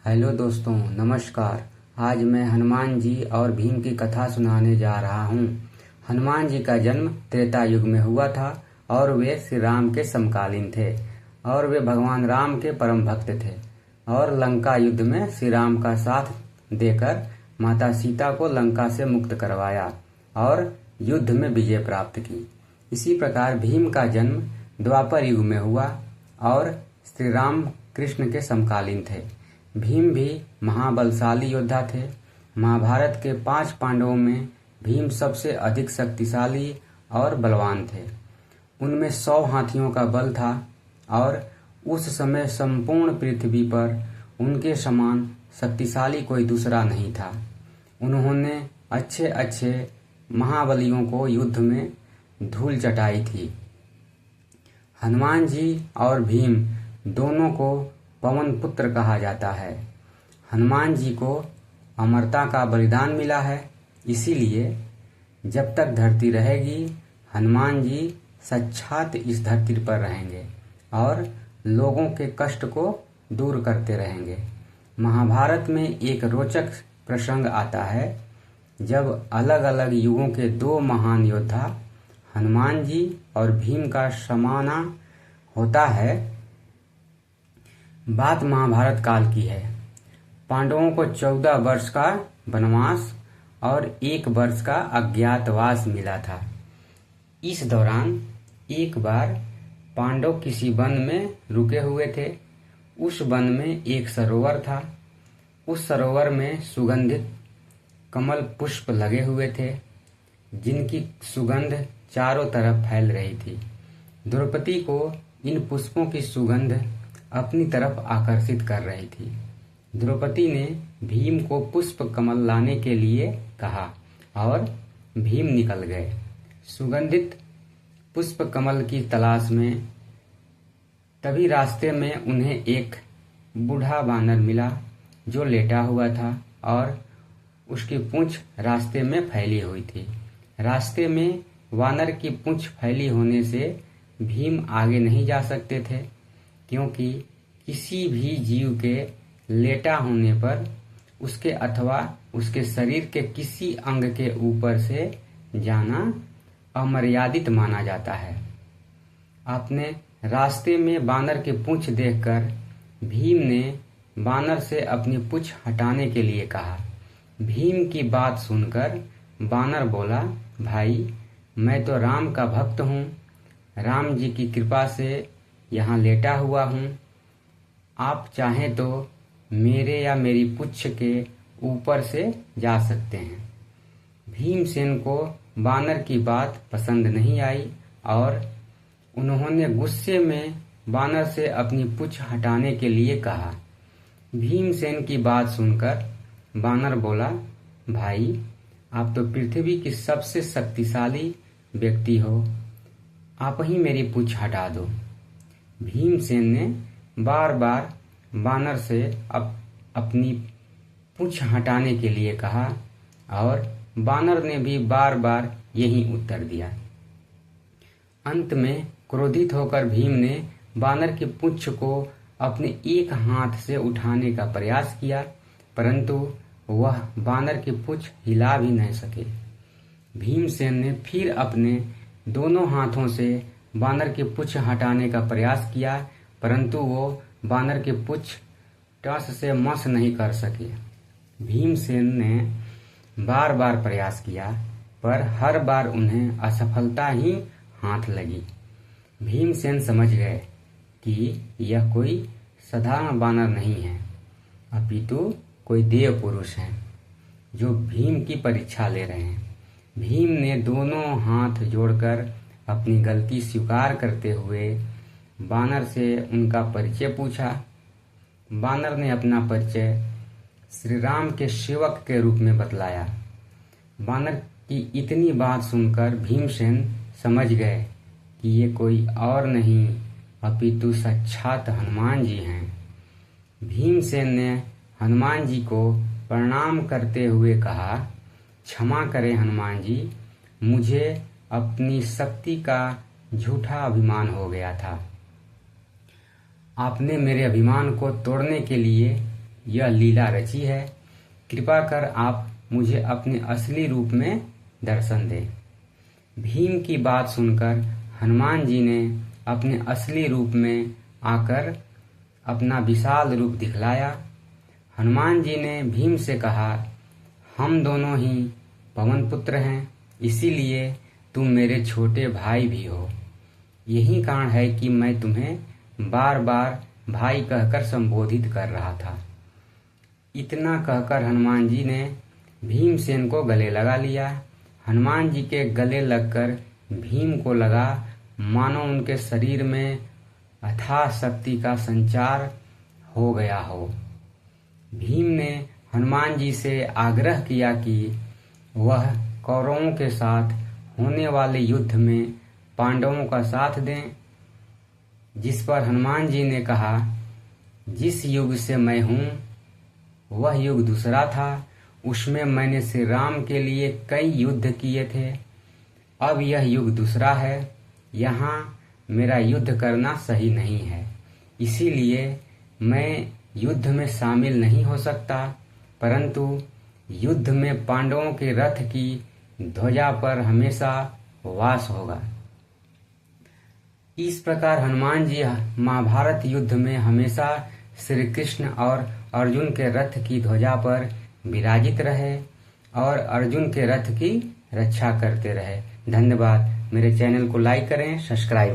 Hello दोस्तों, नमस्कार। आज मैं हनुमान जी और भीम की कथा सुनाने जा रहा हूँ। हनुमान जी का जन्म त्रेता युग में हुआ था और वे श्री राम के समकालीन थे और वे भगवान राम के परम भक्त थे और लंका युद्ध में श्री राम का साथ देकर माता सीता को लंका से मुक्त करवाया और युद्ध में विजय प्राप्त की। इसी प्रकार भीम का जन्म द्वापर युग में हुआ और श्री राम कृष्ण के समकालीन थे। भीम भी महाबलशाली योद्धा थे। महाभारत के 5 पांडवों में भीम सबसे अधिक शक्तिशाली और बलवान थे। उनमें 100 हाथियों का बल था और उस समय संपूर्ण पृथ्वी पर उनके समान शक्तिशाली कोई दूसरा नहीं था। उन्होंने अच्छे अच्छे महाबलियों को युद्ध में धूल चटाई थी। हनुमान जी और भीम दोनों को पवन पुत्र कहा जाता है। हनुमान जी को अमरता का बलिदान मिला है, इसीलिए जब तक धरती रहेगी हनुमान जी साक्षात इस धरती पर रहेंगे और लोगों के कष्ट को दूर करते रहेंगे। महाभारत में एक रोचक प्रसंग आता है जब अलग अलग युगों के 2 महान योद्धा हनुमान जी और भीम का सामना होता है। बात महाभारत काल की है। पांडवों को 14 वर्ष का वनवास और 1 वर्ष का अज्ञातवास मिला था। इस दौरान एक बार पांडव किसी वन में रुके हुए थे। उस वन में एक सरोवर था। उस सरोवर में सुगंधित कमल पुष्प लगे हुए थे जिनकी सुगंध चारों तरफ फैल रही थी। द्रौपदी को इन पुष्पों की सुगंध अपनी तरफ आकर्षित कर रही थी। द्रौपदी ने भीम को पुष्प कमल लाने के लिए कहा और भीम निकल गए सुगंधित पुष्प कमल की तलाश में। तभी रास्ते में उन्हें एक बूढ़ा वानर मिला जो लेटा हुआ था और उसकी पूंछ रास्ते में फैली हुई थी। रास्ते में वानर की पूंछ फैली होने से भीम आगे नहीं जा सकते थे, क्योंकि किसी भी जीव के लेटा होने पर उसके अथवा उसके शरीर के किसी अंग के ऊपर से जाना अमर्यादित माना जाता है। आपने रास्ते में बानर की पूंछ देखकर भीम ने बानर से अपनी पूंछ हटाने के लिए कहा। भीम की बात सुनकर बानर बोला, भाई, मैं तो राम का भक्त हूँ। राम जी की कृपा से यहाँ लेटा हुआ हूँ। आप चाहें तो मेरे या मेरी पूंछ के ऊपर से जा सकते हैं। भीमसेन को बानर की बात पसंद नहीं आई और उन्होंने गुस्से में बानर से अपनी पूंछ हटाने के लिए कहा। भीमसेन की बात सुनकर बानर बोला, भाई, आप तो पृथ्वी की सबसे शक्तिशाली व्यक्ति हो, आप ही मेरी पूंछ हटा दो। भीमसेन ने बार बार बानर से अपनी पूंछ हटाने के लिए कहा और बानर ने भी बार बार यही उत्तर दिया। अंत में क्रोधित होकर भीम ने बानर की पूंछ को अपने एक हाथ से उठाने का प्रयास किया, परंतु वह बानर की पूंछ हिला भी नहीं सके। भीमसेन ने फिर अपने दोनों हाथों से बानर की पूंछ हटाने का प्रयास किया, परंतु वो बानर की पूंछ टस से मस नहीं कर सके। भीमसेन ने बार बार प्रयास किया, पर हर बार उन्हें असफलता ही हाथ लगी। भीमसेन समझ गए कि यह कोई साधारण बानर नहीं है, अपितु कोई देव पुरुष हैं जो भीम की परीक्षा ले रहे हैं। भीम ने दोनों हाथ जोड़कर अपनी गलती स्वीकार करते हुए बानर से उनका परिचय पूछा। बानर ने अपना परिचय श्री राम के सेवक के रूप में बतलाया। बानर की इतनी बात सुनकर भीमसेन समझ गए कि ये कोई और नहीं अपितु साक्षात हनुमान जी हैं। भीमसेन ने हनुमान जी को प्रणाम करते हुए कहा, क्षमा करें हनुमान जी, मुझे अपनी शक्ति का झूठा अभिमान हो गया था। आपने मेरे अभिमान को तोड़ने के लिए यह लीला रची है। कृपा कर आप मुझे अपने असली रूप में दर्शन दें। भीम की बात सुनकर हनुमान जी ने अपने असली रूप में आकर अपना विशाल रूप दिखलाया। हनुमान जी ने भीम से कहा, हम दोनों ही पवन पुत्र हैं, इसीलिए तुम मेरे छोटे भाई भी हो। यही कारण है कि मैं तुम्हें बार बार भाई कहकर संबोधित कर रहा था। इतना कहकर हनुमान जी ने भीमसेन को गले लगा लिया। हनुमान जी के गले लगकर भीम को लगा मानो उनके शरीर में अथाह शक्ति का संचार हो गया हो। भीम ने हनुमान जी से आग्रह किया कि वह कौरवों के साथ होने वाले युद्ध में पांडवों का साथ दें। जिस पर हनुमान जी ने कहा, जिस युग से मैं हूँ वह युग दूसरा था, उसमें मैंने श्री राम के लिए कई युद्ध किए थे। अब यह युग दूसरा है, यहाँ मेरा युद्ध करना सही नहीं है, इसीलिए मैं युद्ध में शामिल नहीं हो सकता, परंतु युद्ध में पांडवों के रथ की ध्वजा पर हमेशा वास होगा। इस प्रकार हनुमान जी महाभारत युद्ध में हमेशा श्री कृष्ण और अर्जुन के रथ की ध्वजा पर विराजित रहे और अर्जुन के रथ की रक्षा करते रहे। धन्यवाद। मेरे चैनल को लाइक करें, सब्सक्राइब